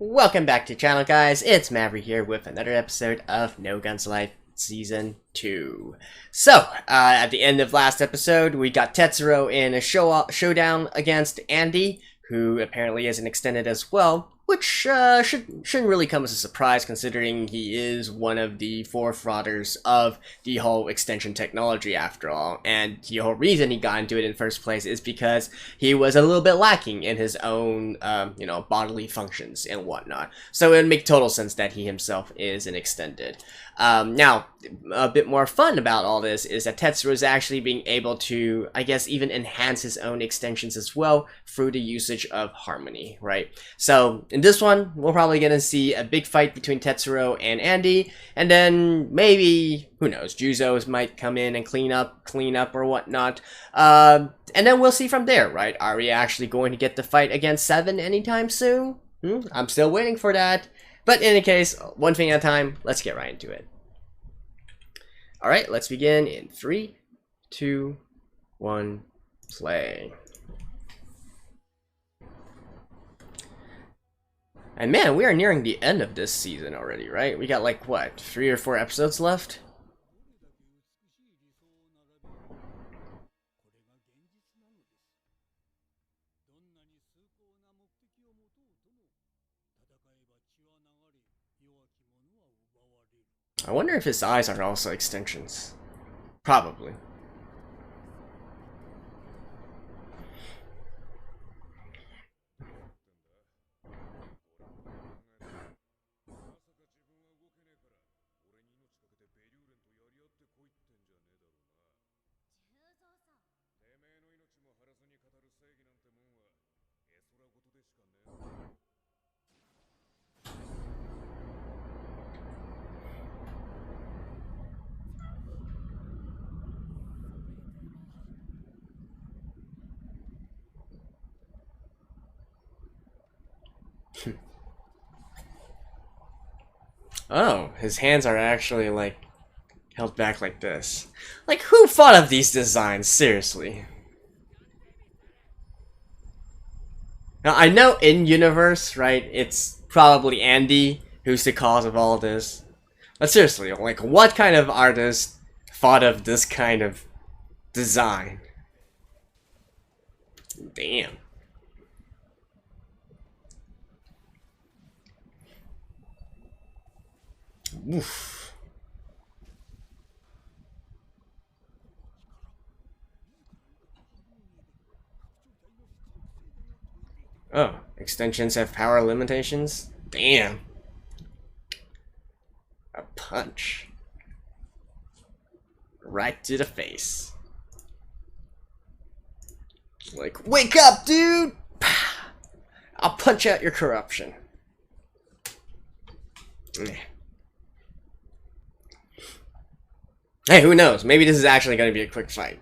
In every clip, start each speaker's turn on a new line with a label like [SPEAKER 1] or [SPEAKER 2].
[SPEAKER 1] Welcome back to the channel, guys. It's Maverick here with another episode of No Guns Life Season 2. So, at the end of last episode, we got Tetsuro in a showdown against Andy, who apparently isn't extended as well, which shouldn't really come as a surprise considering he is one of the forefathers of the whole extension technology after all, and the whole reason he got into it in the first place is because he was a little bit lacking in his own, bodily functions and whatnot. So it would make total sense that he himself is an extended. Now, a bit more fun about all this is that Tetsuro is actually being able to, I guess, even enhance his own extensions as well through the usage of Harmony, right? So, in this one, we're probably going to see a big fight between Tetsuro and Andy, and then maybe, who knows, Juzo might come in and clean up or whatnot, and then we'll see from there, right? Are we actually going to get the fight against Seven anytime soon? I'm still waiting for that. But in any case, one thing at a time, let's get right into it. Alright, let's begin in 3, 2, 1, play. And man, we are nearing the end of this season already, right? We got like, what, 3 or 4 episodes left? I wonder if his eyes are also extensions. Probably. Oh, his hands are actually, like, held back like this. Like, who thought of these designs? Seriously. Now, I know in-universe, right, it's probably Andy who's the cause of all this. But seriously, like, what kind of artist thought of this kind of design? Damn. Oof. Oh, extensions have power limitations? Damn. A punch. Right to the face. Like, wake up, dude! I'll punch out your corruption. Hey, who knows? Maybe this is actually going to be a quick fight.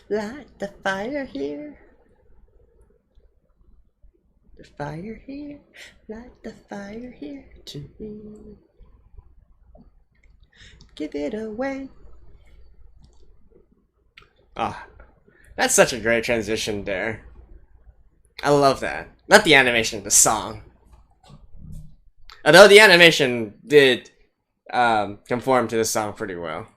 [SPEAKER 1] Light the fire here. The fire here. Light the fire here to me. Give it away. Ah, that's such a great transition there. I love that. Not the animation, the song. Although the animation did conform to the song pretty well.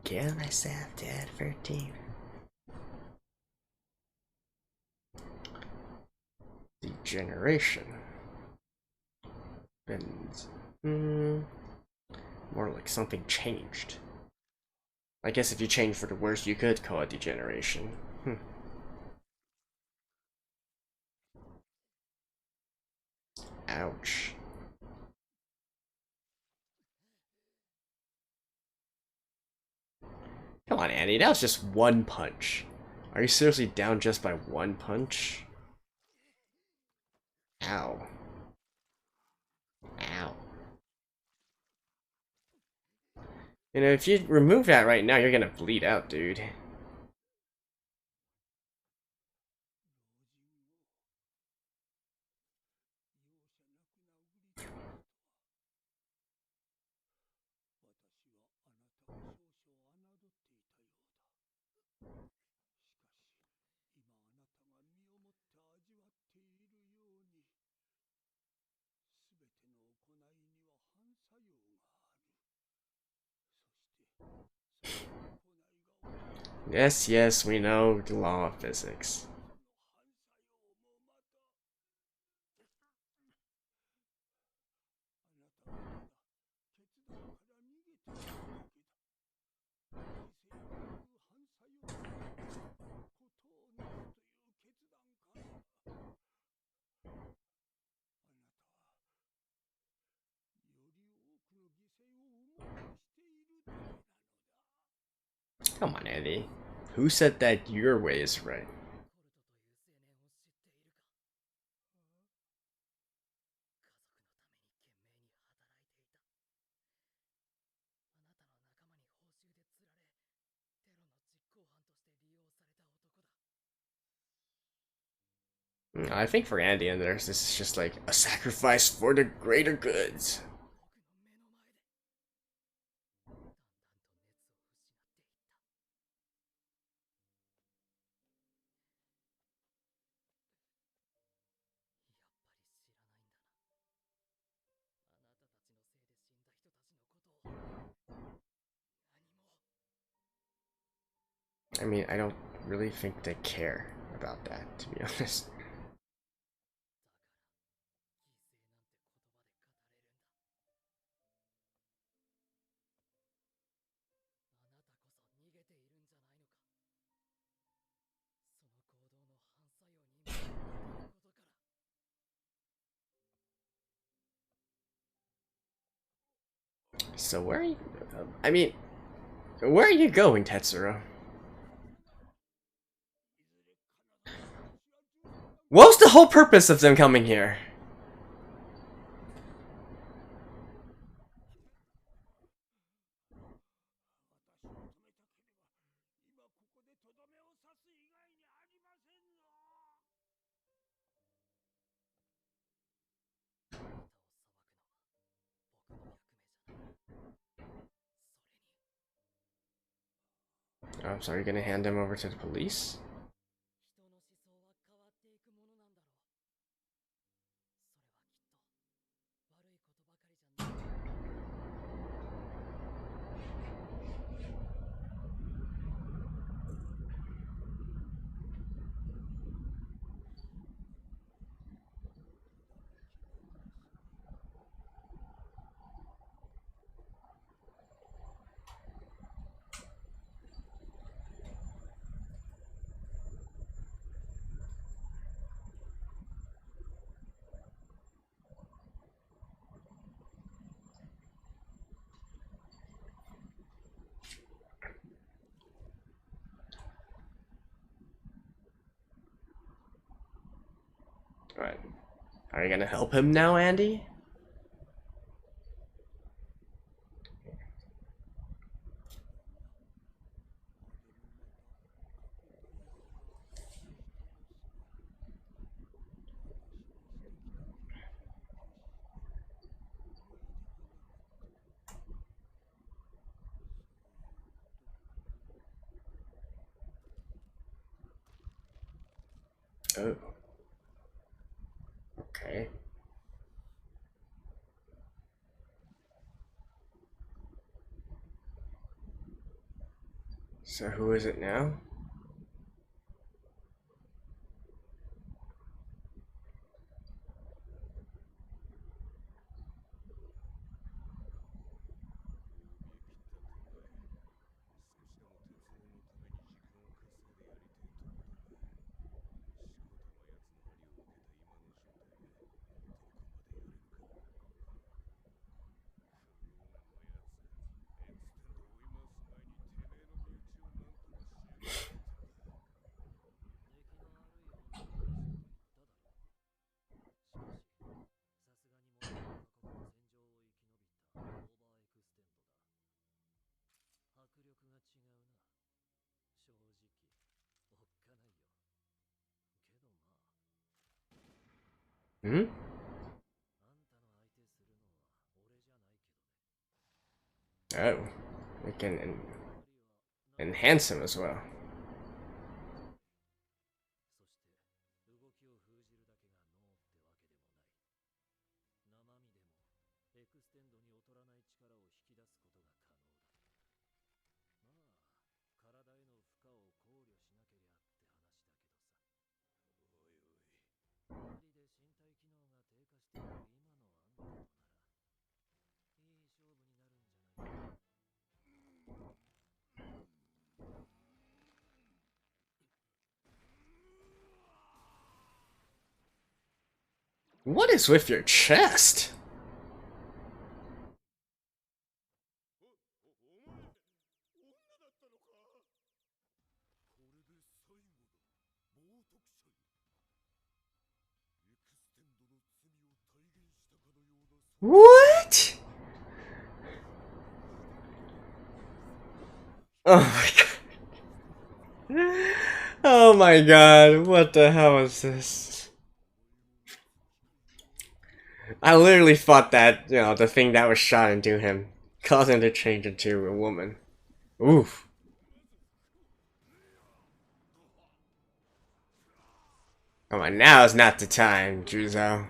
[SPEAKER 1] Kill myself dead for team. Degeneration. Bends. More like something changed. I guess if you change for the worse, you could call it degeneration. Ouch. Come on, Andy, that was just one punch. Are you seriously down just by one punch? Ow. Ow. You know, if you remove that right now, you're gonna bleed out, dude. Yes, yes, we know the law of physics. Come on, Andy. Who said that your way is right? I think for Andy and this is just like a sacrifice for the greater goods. I mean, I don't really think they care about that, to be honest. So where are you? I mean, where are you going, Tetsuro? What was the whole purpose of them coming here? Oh, so are you gonna hand him over to the police? Alright. Are you gonna help him now, Andy? Oh. Okay. So who is it now? Hmm? Oh, we can enhance him as well. What is with your chest? What? Oh my god. Oh my god, what the hell is this? I literally thought that, the thing that was shot into him caused him to change into a woman. Oof. Come on, now is not the time, Juzo.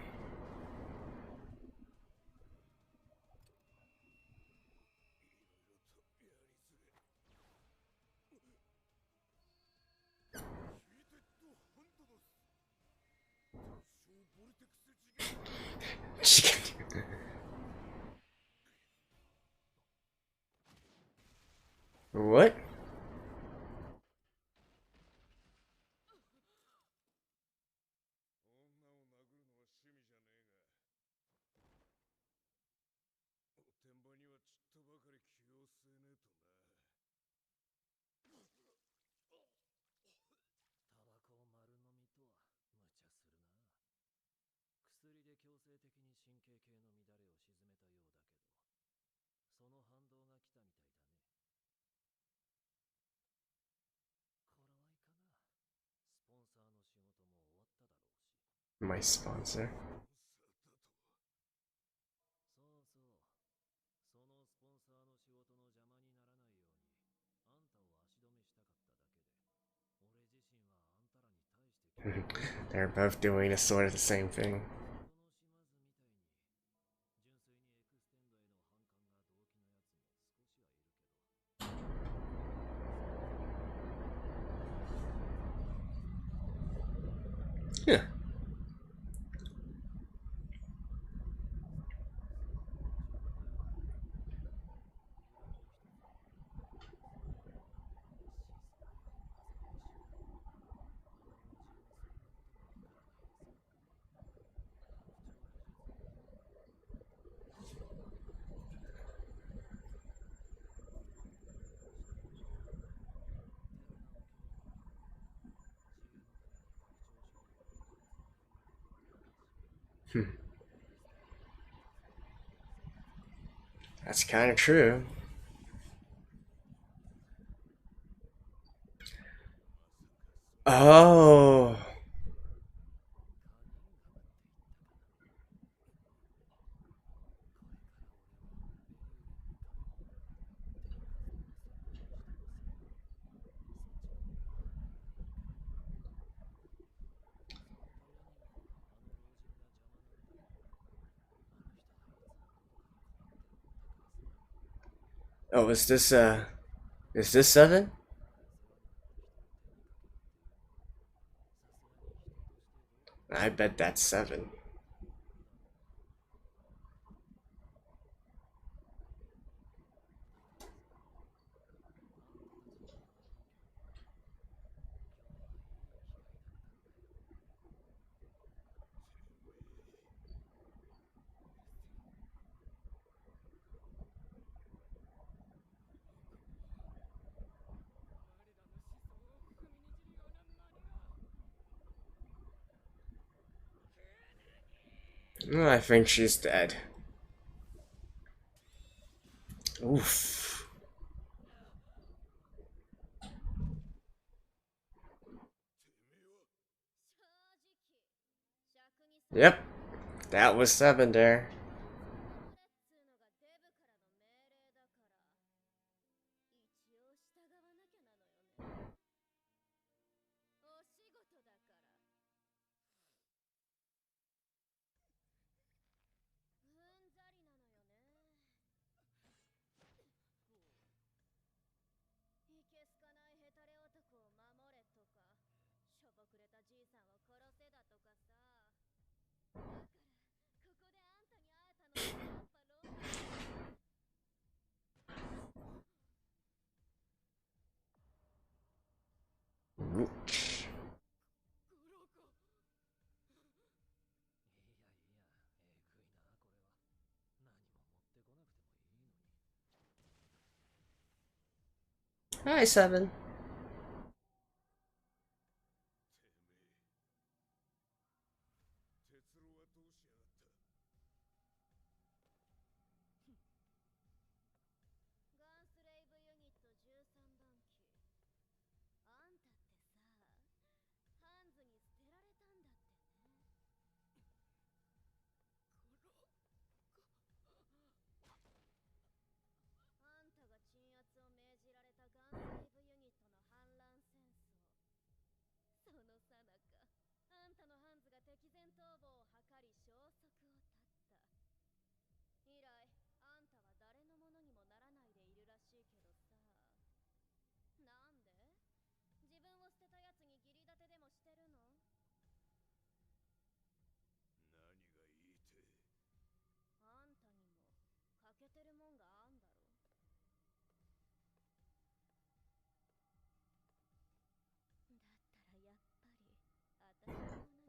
[SPEAKER 1] What? My sponsor. They're both doing sort of the same thing. Yeah. That's kind of true. Oh. Oh, is this 7? I bet that's 7. I think she's dead. Oof. Yep. That was 7 there. Ouch. Hi, 7.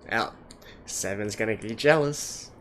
[SPEAKER 1] Well, 7's gonna be jealous.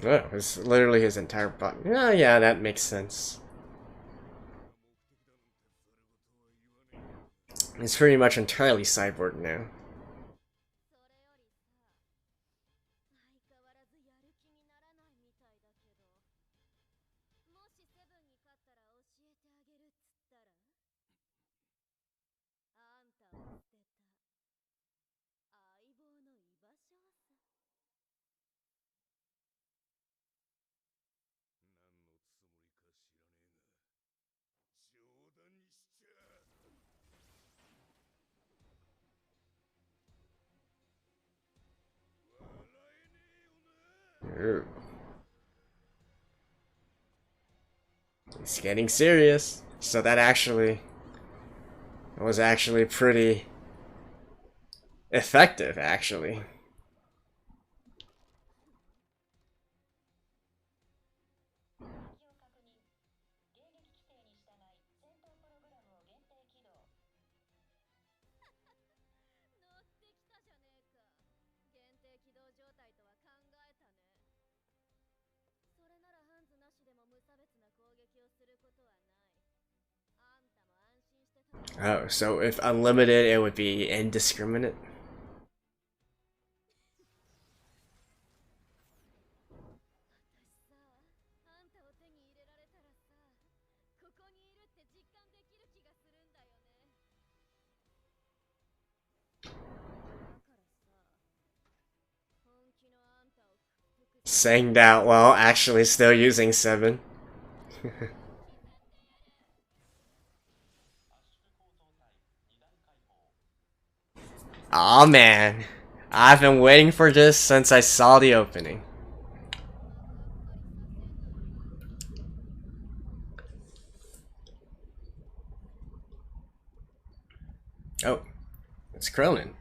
[SPEAKER 1] Oh, it's literally his entire body. Oh, yeah, that makes sense. He's pretty much entirely cyborg now. Ooh. It's getting serious. So that was actually pretty effective, actually. Oh, so if unlimited, it would be indiscriminate? Saying that while actually still using 7. Aw, man. I've been waiting for this since I saw the opening. Oh, it's Cronin.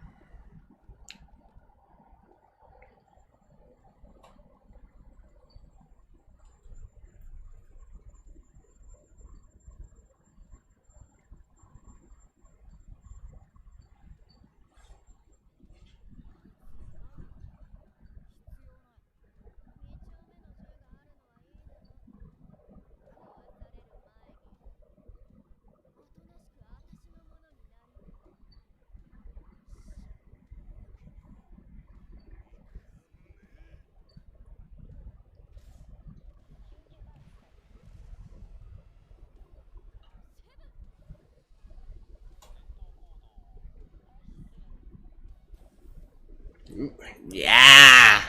[SPEAKER 1] Yeah!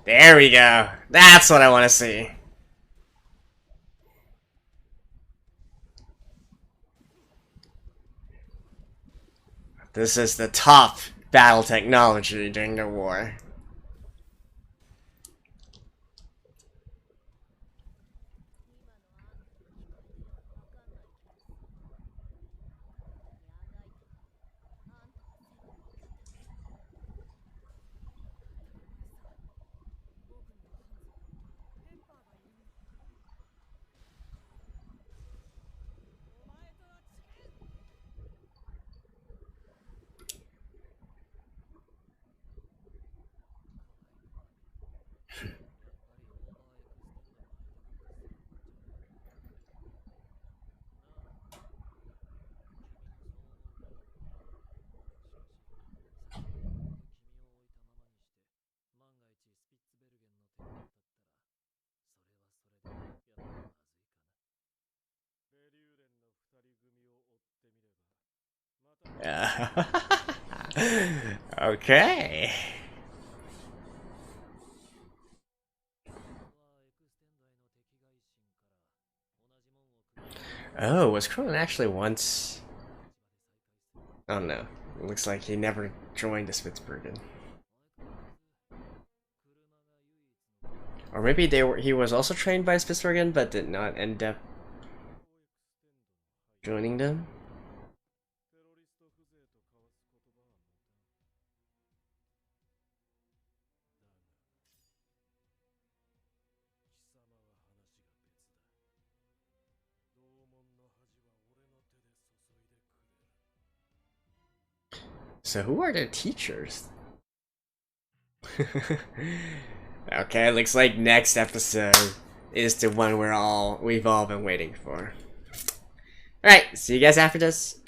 [SPEAKER 1] There we go. That's what I want to see. This is the top battle technology during the war. Okay. Oh, was Cronin actually once? Oh no. It looks like he never joined the Spitsbergen. Or maybe he was also trained by Spitsbergen but did not end up joining them? So who are their teachers? Okay, looks like next episode is the one we've all been waiting for. Alright, see you guys after this.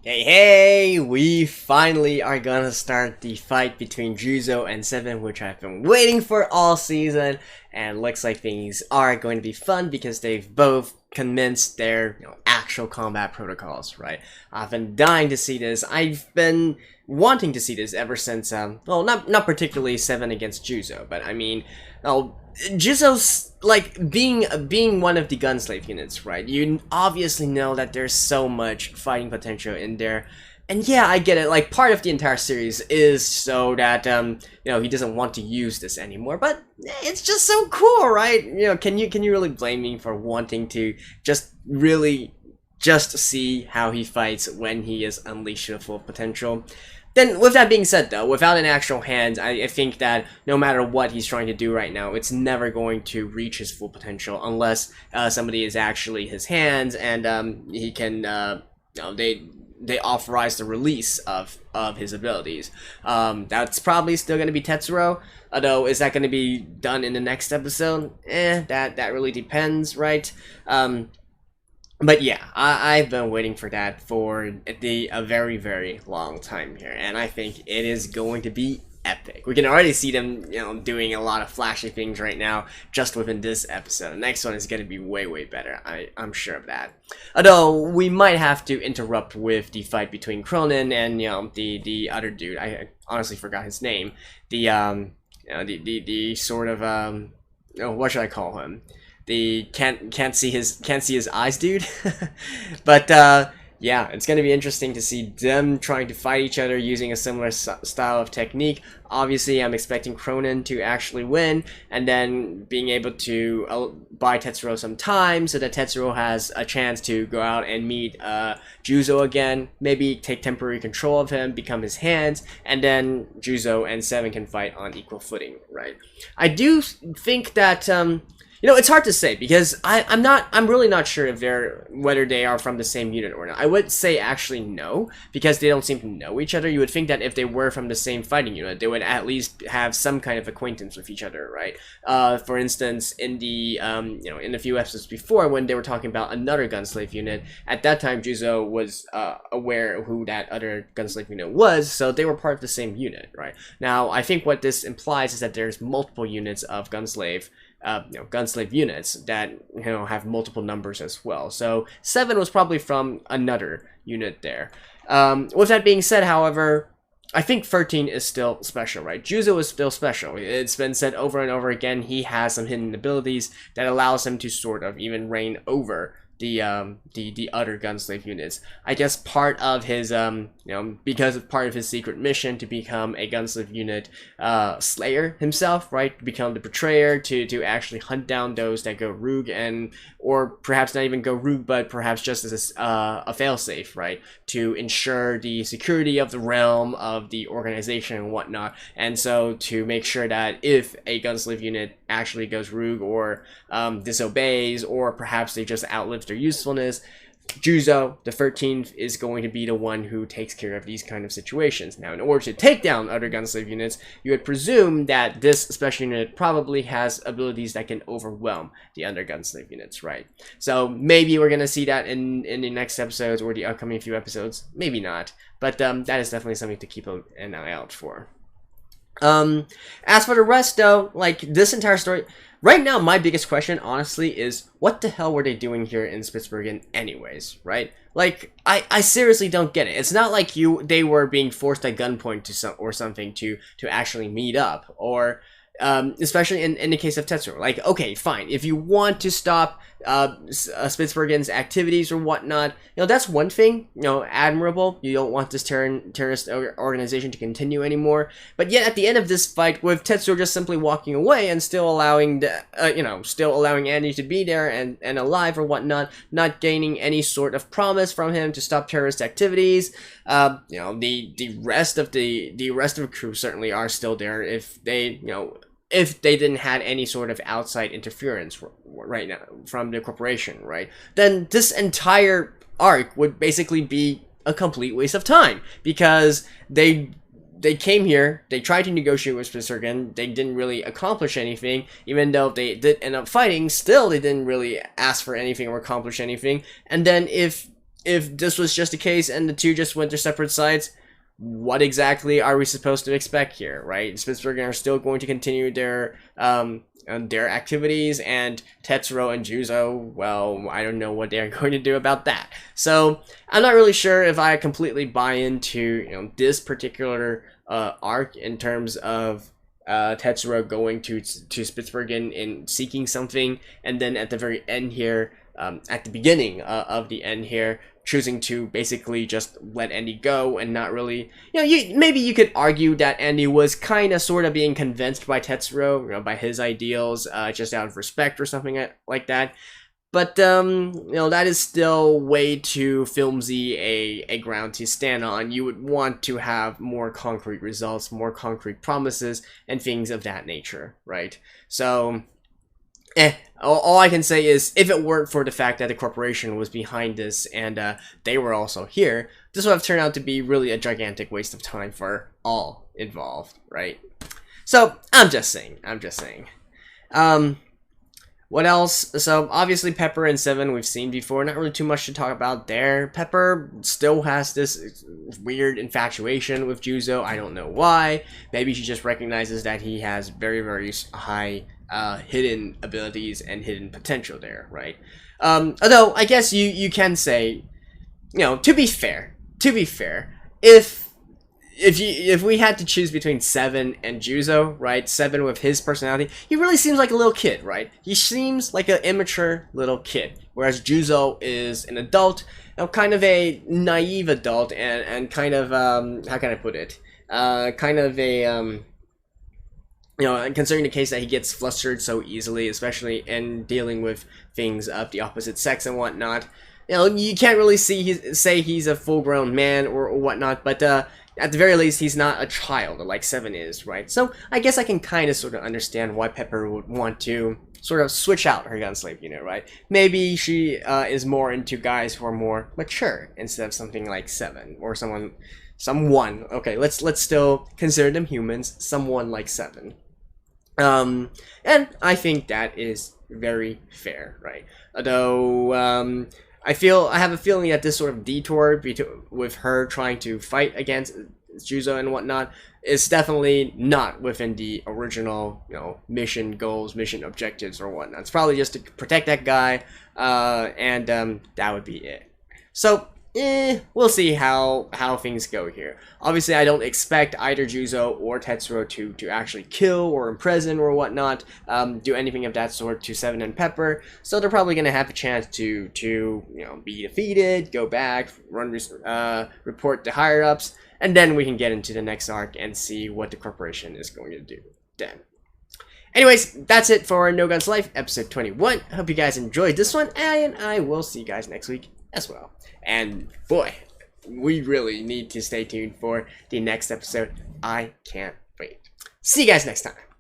[SPEAKER 1] Hey, we finally are gonna start the fight between Juzo and Seven, which I've been waiting for all season, and looks like things are going to be fun because they've both commenced their actual combat protocols, right? I've been dying to see this. I've been wanting to see this ever since, well, not particularly Seven against Juzo, but I mean, Juzo's like being one of the Gunslave units, right? You obviously know that there's so much fighting potential in there. And yeah, I get it, like, part of the entire series is so that, he doesn't want to use this anymore, but it's just so cool, right? Can you really blame me for wanting to just see how he fights when he is unleashed to the full potential? Then, with that being said, though, without an actual hand, I think that no matter what he's trying to do right now, it's never going to reach his full potential unless somebody is actually his hands and he can, they authorize the release of his abilities. That's probably still going to be Tetsuro, although is that going to be done in the next episode? That really depends, right? But yeah, I've been waiting for that for a very, very long time here, and I think it is going to be epic. We can already see them, doing a lot of flashy things right now, just within this episode. The next one is going to be way, way better. I'm sure of that. Although, we might have to interrupt with the fight between Cronin and, the other dude. I honestly forgot his name. The sort of, what should I call him? The can't see his eyes dude. But yeah, it's gonna be interesting to see them trying to fight each other using a similar style of technique. Obviously, I'm expecting Cronin to actually win, and then being able to buy Tetsuro some time so that Tetsuro has a chance to go out and meet Juzo again, maybe take temporary control of him, become his hands, and then Juzo and Seven can fight on equal footing, right? I do think that it's hard to say because I'm really not sure if whether they are from the same unit or not. I would say actually no, because they don't seem to know each other. You would think that if they were from the same fighting unit, they would at least have some kind of acquaintance with each other, right? For instance, in the in a few episodes before when they were talking about another Gunslave unit, at that time Juzo was aware of who that other Gunslave unit was, so they were part of the same unit, right? Now, I think what this implies is that there's multiple units of Gunslave Gunslave units that have multiple numbers as well. So Seven was probably from another unit there. With that being said, however, I think 13 is still special, right? Juzo is still special. It's been said over and over again, he has some hidden abilities that allows him to sort of even reign over the other gunslave units. I guess part of his because of part of his secret mission to become a gunslave unit slayer himself, right? To become the betrayer, to actually hunt down those that go rogue, and or perhaps not even go rogue, but perhaps just as a failsafe, right? To ensure the security of the realm, of the organization and whatnot. And so to make sure that if a gunslave unit actually goes rogue or disobeys, or perhaps they just outlive their usefulness, Juzo, the 13th, is going to be the one who takes care of these kind of situations. Now, in order to take down other gunslave units, you would presume that this special unit probably has abilities that can overwhelm the other gunslave units, right? So maybe we're going to see that in the next episodes or the upcoming few episodes. Maybe not. But that is definitely something to keep an eye out for. As for the rest, though, like, this entire story, right now, my biggest question, honestly, is what the hell were they doing here in Spitsbergen anyways, right? Like, I seriously don't get it. It's not like they were being forced at gunpoint to something to actually meet up, or especially in the case of Tetsuro. Like, okay, fine, if you want to stop Spitsbergen's activities or whatnot, that's one thing, admirable. You don't want this terrorist organization to continue anymore. But yet, at the end of this fight, with Tetsuro just simply walking away and still allowing still allowing Andy to be there and alive or whatnot, not gaining any sort of promise from him to stop terrorist activities. The rest of the crew certainly are still there if they didn't had any sort of outside interference right now from the corporation, right? Then this entire arc would basically be a complete waste of time, because they came here, they tried to negotiate with Spitsbergen, they didn't really accomplish anything. Even though they did end up fighting, still they didn't really ask for anything or accomplish anything. And then if this was just the case and the two just went their separate sides, what exactly are we supposed to expect here, right? Spitsbergen are still going to continue their activities, and Tetsuro and Juzo, well, I don't know what they're going to do about that. So I'm not really sure if I completely buy into this particular arc in terms of Tetsuro going to Spitsbergen and seeking something, and then at the very end here, at the beginning of the end here, choosing to basically just let Andy go and not really, maybe you could argue that Andy was kind of sort of being convinced by Tetsuro, by his ideals, just out of respect or something like that. But, that is still way too filmsy a ground to stand on. You would want to have more concrete results, more concrete promises, and things of that nature, right? So, all I can say is, if it weren't for the fact that the corporation was behind this and they were also here, this would have turned out to be really a gigantic waste of time for all involved, right? So, I'm just saying. What else? So, obviously, Pepper and Seven we've seen before. Not really too much to talk about there. Pepper still has this weird infatuation with Juzo. I don't know why. Maybe she just recognizes that he has very, very high hidden abilities and hidden potential there, right? Although, I guess you can say, to be fair, if we had to choose between Seven and Juzo, right? Seven with his personality, he really seems like a little kid, right? He seems like an immature little kid, whereas Juzo is an adult, kind of a naive adult, and kind of how can I put it? Kind of a considering the case that he gets flustered so easily, especially in dealing with things of the opposite sex and whatnot. You can't really say he's a full-grown man or whatnot, but at the very least, he's not a child like Seven is, right? So I guess I can kind of sort of understand why Pepper would want to sort of switch out her gunslave unit, right? Maybe she is more into guys who are more mature instead of something like Seven or someone. Okay, let's still consider them humans. Someone like Seven. And I think that is very fair, right? Although I have a feeling that this sort of detour with her trying to fight against Juzo and whatnot is definitely not within the original, mission goals, mission objectives or whatnot. It's probably just to protect that guy, and that would be it. So we'll see how things go here. Obviously, I don't expect either Juzo or Tetsuro to actually kill or imprison or whatnot, do anything of that sort to Seven and Pepper. So they're probably gonna have a chance to be defeated, go back, report the higher ups, and then we can get into the next arc and see what the corporation is going to do then. Anyways, that's it for No Guns Life, episode 21. Hope you guys enjoyed this one, and I will see you guys next week as well. And boy, we really need to stay tuned for the next episode. I can't wait. See you guys next time.